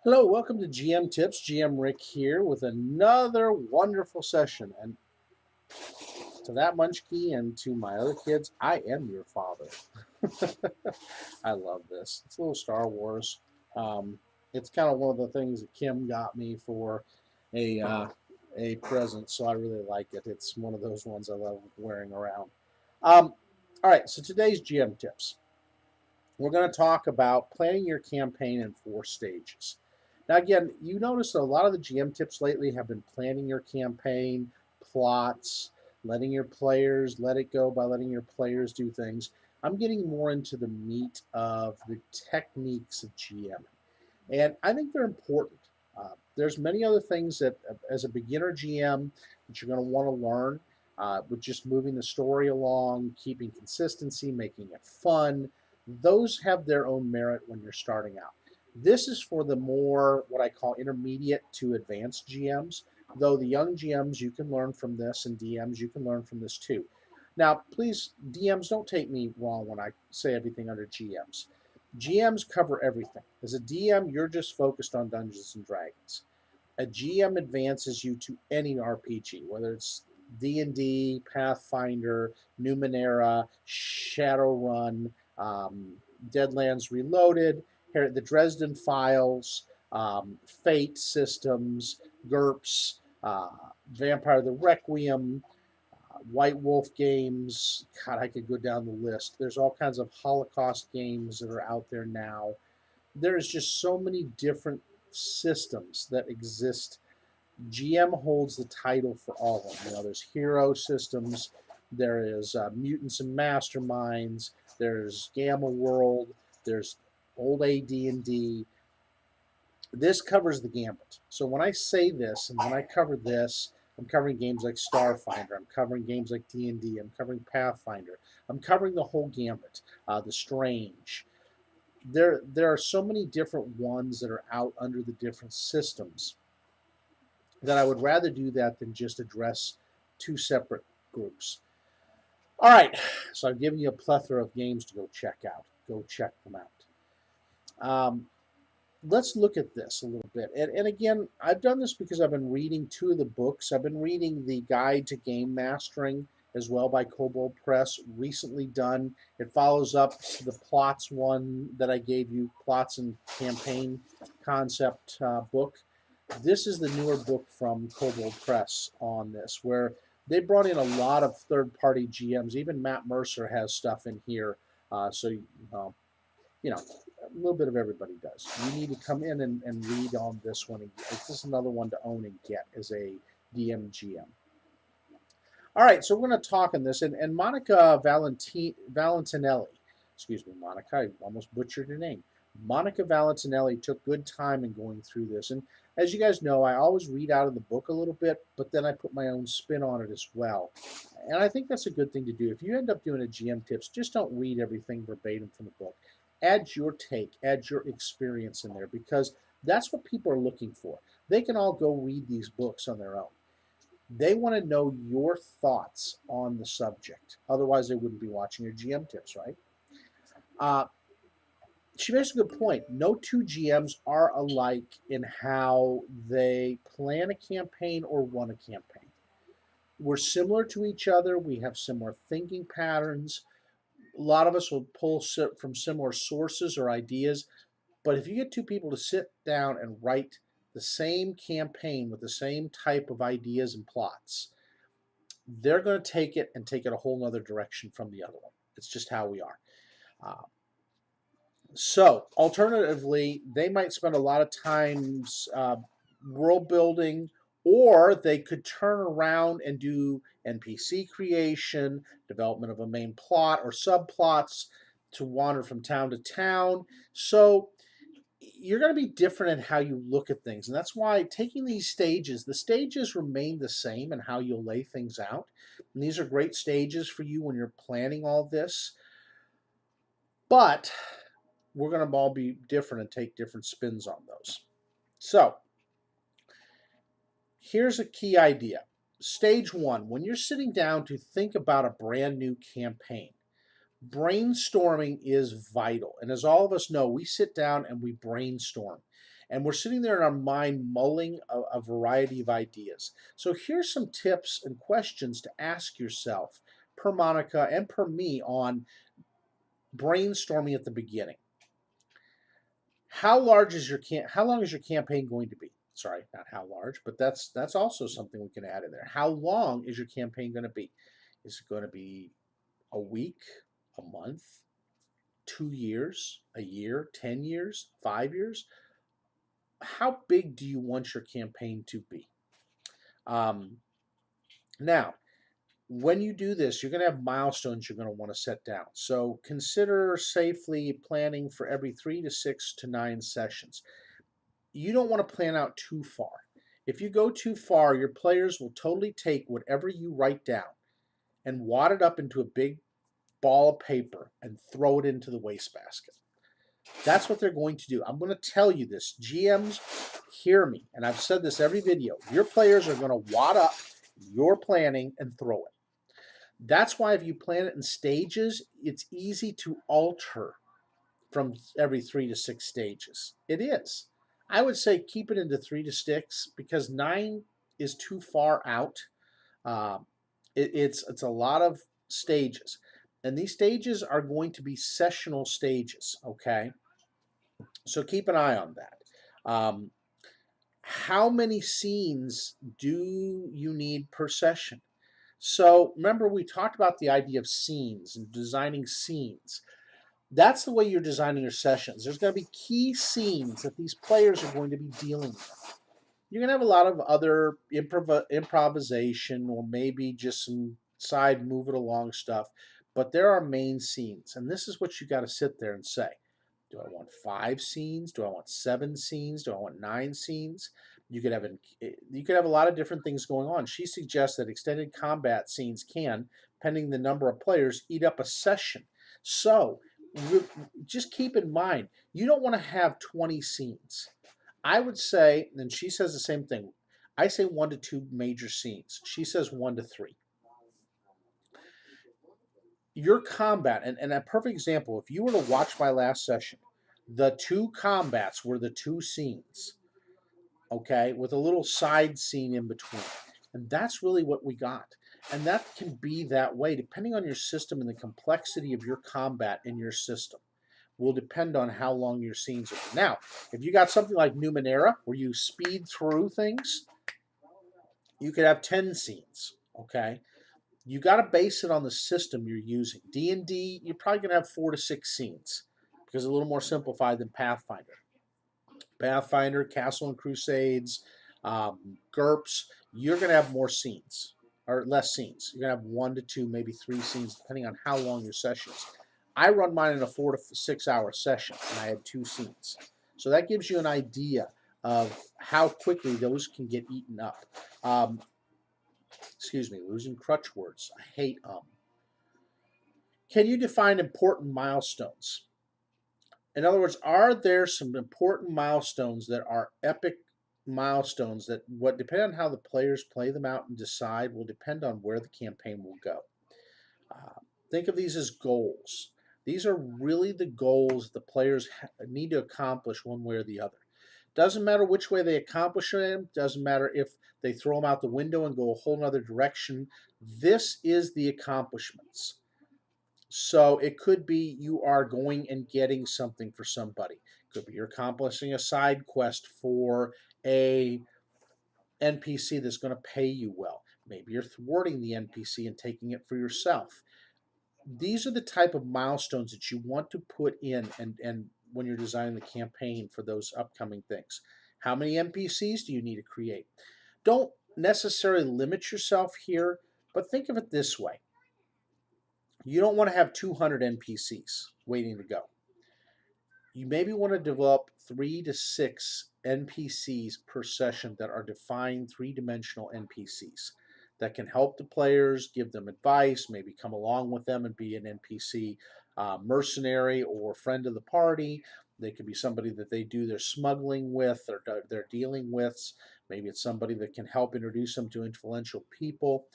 Hello, welcome to GM Tips. GM Rick here with another wonderful session. And to that munchkie and to my other kids, I am your father. I love this. It's a little Star Wars. Um, it's kind of one of the things that Kim got me for a a present, so I really like it. It's one of those ones I love wearing around. Um, all right, so today's GM Tips. We're going to talk about planning your campaign in 4 stages. Now, again, you notice that a lot of the GM tips lately have been planning your campaign, plots, letting your players let it go by letting your players do things. I'm getting more into the meat of the techniques of GM, and I think they're important. There's many other things that, as a beginner GM, that you're going to want to learn with just moving the story along, keeping consistency, making it fun. Those have their own merit when you're starting out. This is for the more what I call intermediate to advanced GMs, though the young GMs, you can learn from this, and DMs, you can learn from this too. Now, please, DMs, don't take me wrong when I say everything under GMs. GMs cover everything. As a DM, you're just focused on Dungeons and Dragons. A GM advances you to any RPG, whether it's D&D, Pathfinder, Numenera, Shadowrun, Deadlands Reloaded, the Dresden Files, Fate systems, GURPS, Vampire the Requiem, White Wolf games. God, I could go down the list. There's all kinds of Holocaust games that are out there now. There's just so many different systems that exist. GM holds the title for all of them. There's hero systems, there is mutants and masterminds, there's Gamma World, there's old AD&D. This covers the gambit. So when I say this and when I cover this, I'm covering games like Starfinder. I'm covering games like D&D. I'm covering Pathfinder. I'm covering the whole gambit. The Strange. There are so many different ones that are out under the different systems that I would rather do that than just address two separate groups. All right, so I've given you a plethora of games to go check out. Go check them out. Let's look at this a little bit. And again, I've done this because I've been reading two of the books. I've been reading the Guide to Game Mastering as well by Kobold Press, recently done. It follows up the plots one that I gave you, plots and campaign concept book. This is the newer book from Kobold Press on this, where they brought in a lot of third-party GMs. Even Matt Mercer has stuff in here. So, you know, a little bit of everybody does. You need to come in and read on this one. This is another one to own and get as a DM GM. All right, so we're going to talk on this. And Monica Valentinelli, excuse me, Monica, I almost butchered your name. Monica Valentinelli took good time in going through this. And as you guys know, I always read out of the book a little bit, but then I put my own spin on it as well. And I think that's a good thing to do. If you end up doing a GM tips, just don't read everything verbatim from the book. Add your take, add your experience in there, because that's what people are looking for. They can all go read these books on their own. They want to know your thoughts on the subject. Otherwise, they wouldn't be watching your GM tips, right? Uh, she makes a good point. No two GMs are alike in how they plan a campaign or run a campaign. We're similar to each other. We have similar thinking patterns. A lot of us will pull from similar sources or ideas. But if you get two people to sit down and write the same campaign with the same type of ideas and plots, they're going to take it and take it a whole nother direction from the other one. It's just how we are. Uh, so, alternatively, they might spend a lot of times world building, or they could turn around and do NPC creation, development of a main plot or subplots to wander from town to town. So, you're going to be different in how you look at things. And that's why taking these stages, the stages remain the same in how you'll lay things out. And these are great stages for you when you're planning all this. But we're going to all be different and take different spins on those. So here's a key idea. Stage one, when you're sitting down to think about a brand new campaign, brainstorming is vital. And as all of us know, we sit down and we brainstorm. And we're sitting there in our mind mulling a variety of ideas. So here's some tips and questions to ask yourself, per Monica and per me, on brainstorming at the beginning. How long is your campaign going to be? Sorry, not how large, but that's also something we can add in there. How long is your campaign going to be? Is it going to be a week, a month, 2 years, a year, 10 years, 5 years? How big do you want your campaign to be? Now, when you do this, you're going to have milestones you're going to want to set down. So consider safely planning for every 3 to 6 to 9 sessions. You don't want to plan out too far. If you go too far, your players will totally take whatever you write down and wad it up into a big ball of paper and throw it into the wastebasket. That's what they're going to do. I'm going to tell you this. GMs, hear me, and I've said this every video. Your players are going to wad up your planning and throw it. That's why if you plan it in stages, it's easy to alter from every 3 to 6 stages. It is. I would say keep it into 3 to 6 because 9 is too far out. It's a lot of stages. And these stages are going to be sessional stages, okay? So keep an eye on that. How many scenes do you need per session? So remember we talked about the idea of scenes and designing scenes. That's the way you're designing your sessions. There's going to be key scenes that these players are going to be dealing with. You're going to have a lot of other improvisation or maybe just some side move it along stuff, but there are main scenes, and this is what you got to sit there and say. Do I want 5 scenes? Do I want 7 scenes? Do I want 9 scenes? You could have a lot of different things going on. She suggests that extended combat scenes can, pending the number of players, eat up a session. So just keep in mind, you don't want to have 20 scenes. I would say, and she says the same thing, I say 1 to 2 major scenes. She says 1 to 3. Your combat, and a perfect example, if you were to watch my last session, the 2 combats were the 2 scenes, okay, with a little side scene in between. And that's really what we got. And that can be that way depending on your system, and the complexity of your combat in your system will depend on how long your scenes are. Now, if you got something like Numenera where you speed through things, you could have 10 scenes, okay? You got to base it on the system you're using. D&D, you're probably going to have 4 to 6 scenes because it's a little more simplified than Pathfinder. Pathfinder, Castle and Crusades, GURPS, you're going to have more scenes or less scenes. You're going to have 1 to 2, maybe 3 scenes depending on how long your session is. I run mine in a 4 to 6 hour session, and I had 2 scenes. So that gives you an idea of how quickly those can get eaten up. Excuse me, losing crutch words. I hate Can you define important milestones? In other words, are there some important milestones that are epic milestones that depend on how the players play them out and decide will depend on where the campaign will go? Think of these as goals. These are really the goals the players need to accomplish one way or the other. Doesn't matter which way they accomplish them. Doesn't matter if they throw them out the window and go a whole other direction. This is the accomplishments. So it could be you are going and getting something for somebody. It could be you're accomplishing a side quest for a NPC that's going to pay you well. Maybe you're thwarting the NPC and taking it for yourself. These are the type of milestones that you want to put in and when you're designing the campaign for those upcoming things. How many NPCs do you need to create? Don't necessarily limit yourself here, but think of it this way. You don't want to have 200 NPCs waiting to go. You maybe want to develop 3 to 6 NPCs per session that are defined 3-dimensional NPCs that can help the players, give them advice, maybe come along with them and be an NPC mercenary or friend of the party. They could be somebody that they do their smuggling with or their dealing with. Maybe it's somebody that can help introduce them to influential people.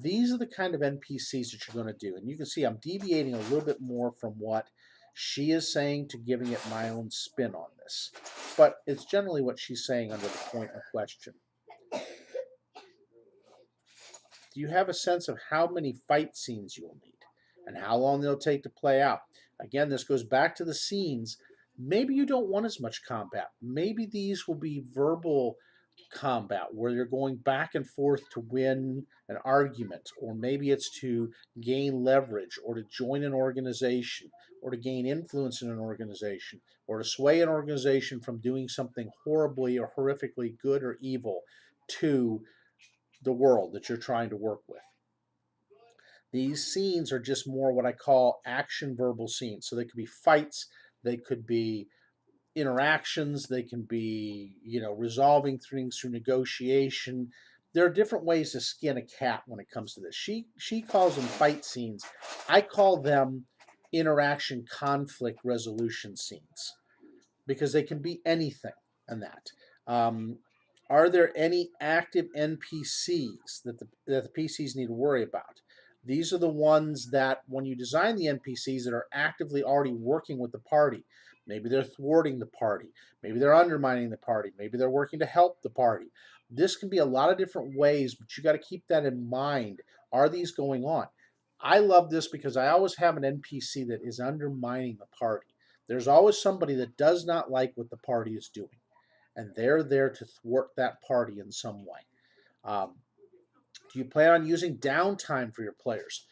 These are the kind of NPCs that you're going to do. And you can see I'm deviating a little bit more from what she is saying to giving it my own spin on this. but it's generally what she's saying under the point of question. Do you have a sense of how many fight scenes you will need and how long they'll take to play out? Again, this goes back to the scenes. Maybe you don't want as much combat. Maybe these will be verbal combat where you're going back and forth to win an argument, or maybe it's to gain leverage, or to join an organization, or to gain influence in an organization, or to sway an organization from doing something horribly or horrifically good or evil to the world that you're trying to work with. These scenes are just more what I call action verbal scenes. So they could be fights, they could be interactions, they can be, resolving things through negotiation. There are different ways to skin a cat when it comes to this. She calls them fight scenes. I call them interaction conflict resolution scenes because they can be anything in that. Are there any active NPCs that the PCs need to worry about? These are the ones that when you design the NPCs that are actively already working with the party, maybe they're thwarting the party, maybe they're undermining the party, maybe they're working to help the party. This can be a lot of different ways, but you got to keep that in mind. Are these going on? I love this because I always have an NPC that is undermining the party. There's always somebody that does not like what the party is doing, and they're there to thwart that party in some way. Do you plan on using downtime for your players?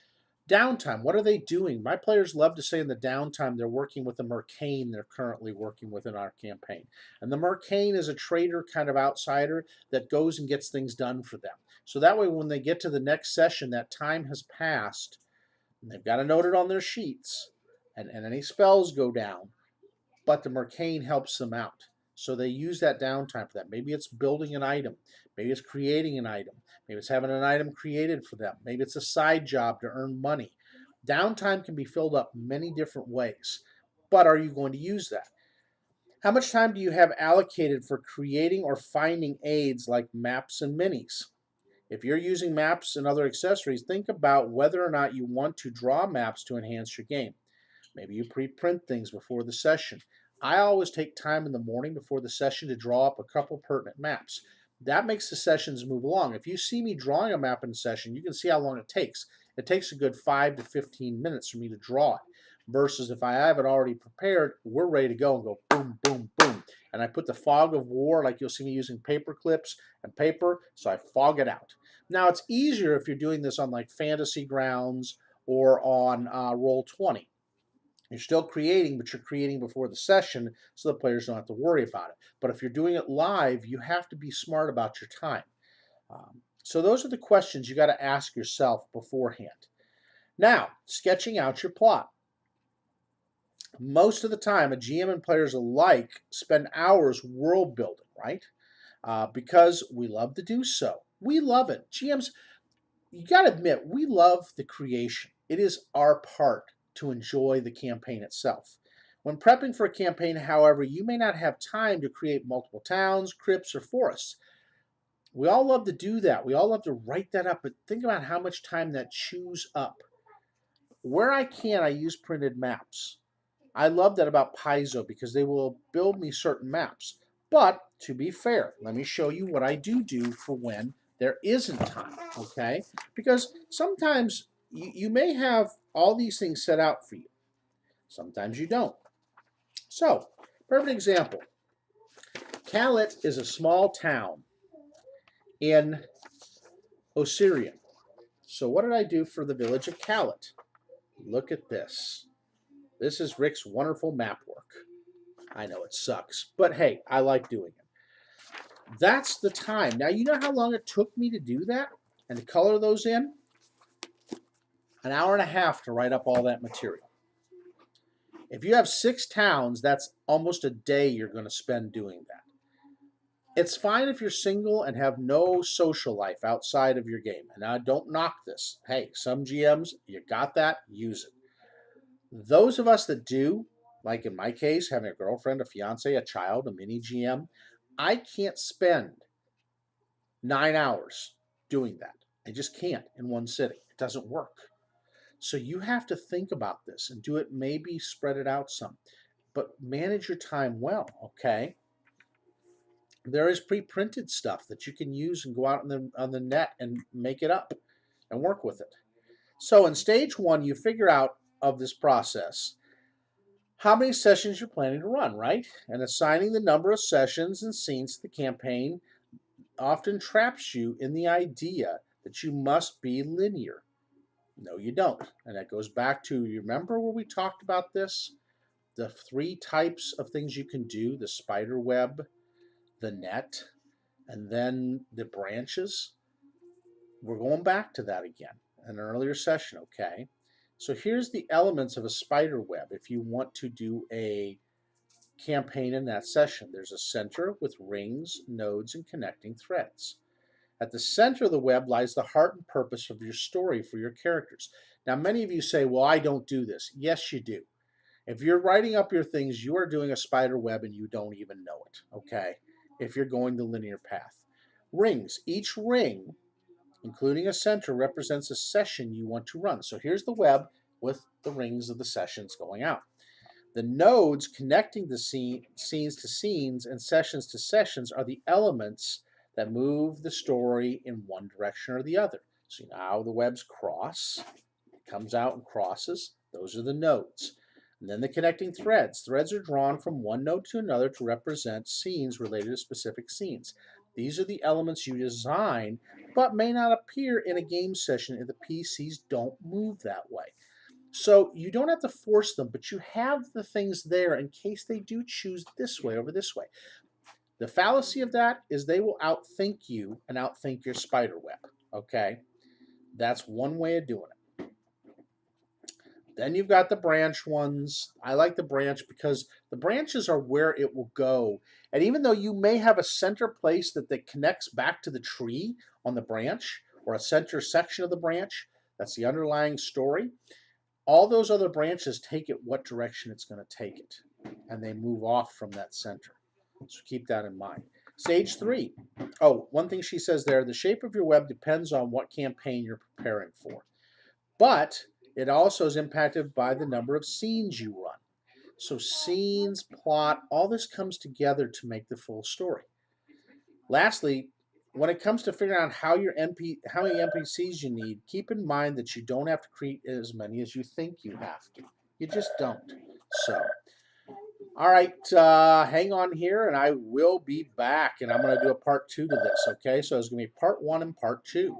Downtime, what are they doing? My players love to say in the downtime they're working with the Mercane they're currently working with in our campaign. And the Mercane is a trader kind of outsider that goes and gets things done for them. So that way when they get to the next session, that time has passed, and they've got to note it on their sheets, and any spells go down, but the Mercane helps them out. So they use that downtime for that. Maybe it's building an item. Maybe it's creating an item. Maybe it's having an item created for them. Maybe it's a side job to earn money. Downtime can be filled up many different ways. But are you going to use that? How much time do you have allocated for creating or finding aids like maps and minis? If you're using maps and other accessories, think about whether or not you want to draw maps to enhance your game. Maybe you pre-print things before the session. I always take time in the morning before the session to draw up a couple pertinent maps. That makes the sessions move along. If you see me drawing a map in a session, you can see how long it takes. It takes a good 5 to 15 minutes for me to draw it. Versus if I have it already prepared, we're ready to go and go boom, boom, boom. And I put the fog of war, like you'll see me using paper clips and paper, so I fog it out. Now it's easier if you're doing this on like Fantasy Grounds or on Roll20. You're still creating, but you're creating before the session so the players don't have to worry about it. But if you're doing it live, you have to be smart about your time. So those are the questions you got to ask yourself beforehand. Now, sketching out your plot. Most of the time, a GM and players alike spend hours world building, right? Because we love to do so. We love it. GMs, you got to admit, we love the creation. It is our part to enjoy the campaign itself. When prepping for a campaign, however, you may not have time to create multiple towns, crypts, or forests. We all love to do that. We all love to write that up, but think about how much time that chews up. Where I can, I use printed maps. I love that about Paizo because they will build me certain maps. But to be fair, let me show you what I do for when there isn't time, okay? Because sometimes you may have all these things set out for you. Sometimes you don't. So, perfect example. Kalit is a small town in Osirian. So what did I do for the village of Kalit? Look at this. This is Rick's wonderful map work. I know it sucks, but hey, I like doing it. That's the time. Now, you know how long it took me to do that and to color those in? An hour and a half to write up all that material. If you have 6 towns, that's almost a day you're going to spend doing that. It's fine if you're single and have no social life outside of your game. And I don't knock this. Hey, some GMs, you got that, use it. Those of us that do, like in my case, having a girlfriend, a fiance, a child, a mini GM, I can't spend 9 hours doing that. I just can't in one sitting. It doesn't work. So you have to think about this and do it, maybe spread it out some, but manage your time well, okay? There is pre-printed stuff that you can use and go out on the net and make it up and work with it. So in stage one, you figure out of this process how many sessions you're planning to run, right? And assigning the number of sessions and scenes to the campaign often traps you in the idea that you must be linear. No, you don't. And that goes back to, you remember where we talked about this? The three types of things you can do: the spider web, the net, and then the branches. We're going back to that again in an earlier session, okay? So here's the elements of a spider web if you want to do a campaign in that session. There's a center with rings, nodes, and connecting threads. At the center of the web lies the heart and purpose of your story for your characters. Now, many of you say, well, I don't do this. Yes, you do. If you're writing up your things, you are doing a spider web and you don't even know it, okay? If you're going the linear path. Rings. Each ring, including a center, represents a session you want to run. So here's the web with the rings of the sessions going out. The nodes connecting the scenes to scenes and sessions to sessions are the elements that move the story in one direction or the other. So now the webs cross, it comes out and crosses. Those are the nodes. And then the connecting threads. Threads are drawn from one node to another to represent scenes related to specific scenes. These are the elements you design, but may not appear in a game session if the PCs don't move that way. So you don't have to force them, but you have the things there in case they do choose this way over this way. The fallacy of that is they will outthink you and outthink your spider web. Okay? That's one way of doing it. Then you've got the branch ones. I like the branch because the branches are where it will go. And even though you may have a center place that connects back to the tree on the branch, or a center section of the branch, that's the underlying story, all those other branches take it what direction it's going to take it, and they move off from that center. So keep that in mind. Stage 3. Oh, one thing she says there, the shape of your web depends on what campaign you're preparing for. But it also is impacted by the number of scenes you run. So scenes, plot, all this comes together to make the full story. Lastly, when it comes to figuring out how many NPCs you need, keep in mind that you don't have to create as many as you think you have to. You just don't. So, all right, hang on here, and I will be back, and I'm going to do a part 2 to this. Okay, so it's going to be part 1 and part 2.